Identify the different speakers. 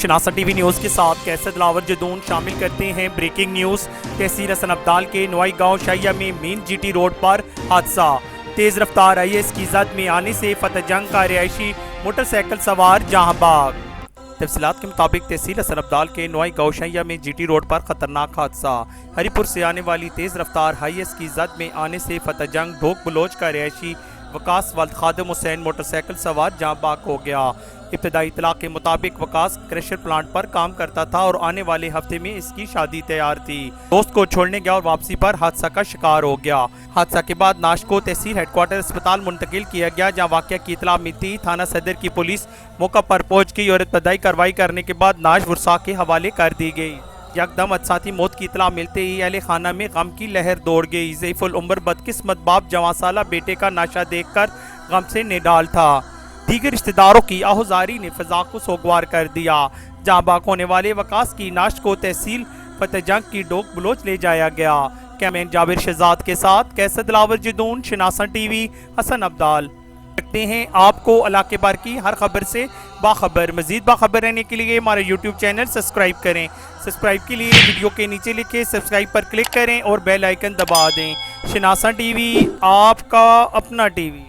Speaker 1: शनासा TV news के साथ कैसर दिलावर जदून शामिल करते हैं ब्रेकिंग न्यूज़। तहसील हसन अब्दाल के नवाई गांव शाहिया में मेन जीटी रोड पर हादसा। तेज़ रफ्तार IS की जद में आने से फतेह जंग का रिहायशी मोटरसाइकिल सवार जहां भाग। तफसीलात के मुताबिक तहसील हसन अब्दाल के नवाई गांव शाहिया में जीटी रोड पर खतरनाक हादसा। हरीपुर से आने वाली तेज़ रफ्तार IS की जद में आने से फतेह जंग ढोक बलोच का रिहायशी वकास वल्द खादिम हुसैन मोटरसाइकिल सवार जहां बाग हो गया। इब्तदाई इतला के मुताबिक वकास क्रशर प्लांट पर काम करता था और आने वाले हफ्ते में इसकी शादी तैयार थी। दोस्त को छोड़ने गया और वापसी पर हादसा का शिकार हो गया। हादसा के बाद नाश को तहसील हेडक्वार्टर अस्पताल मुंतकिल किया गया, जहां वाक़या की इतला मिलती ही थाना सदर की पुलिस मौका पर पहुंच गई और इब्तदाई कार्रवाई करने के बाद नाश वुरसा के हवाले कर दी गई। यकदम हादसाती मौत की इतला मिलते ही अहले खाना में गम की लहर दौड़ गई। ज़ईफुल उम्र बदकिस्मत बाप जवां साला बेटे का नाशा देखकर गम से निडाल था। दीगर रिश्तेदारों की आहुजारी ने फिजा को सोगवार कर दिया। जहां बाग होने वाले वकास की नाश को तहसील फतेह जंग की डोक बलोच ले जाया गया। कैमरामैन जाबिर शहजाद के साथ कैसर दिलावर जदून, शनासा टीवी, हसन अब्दाल। रखते हैं आपको इलाके भर की हर खबर से बाखबर। मजीद बाखबर रहने के लिए हमारे YouTube चैनल सब्सक्राइब करें। सब्सक्राइब के लिए वीडियो के नीचे लिखे सब्सक्राइब पर क्लिक करें और बेल आइकन दबा दें। शनासा टीवी, आपका अपना टीवी।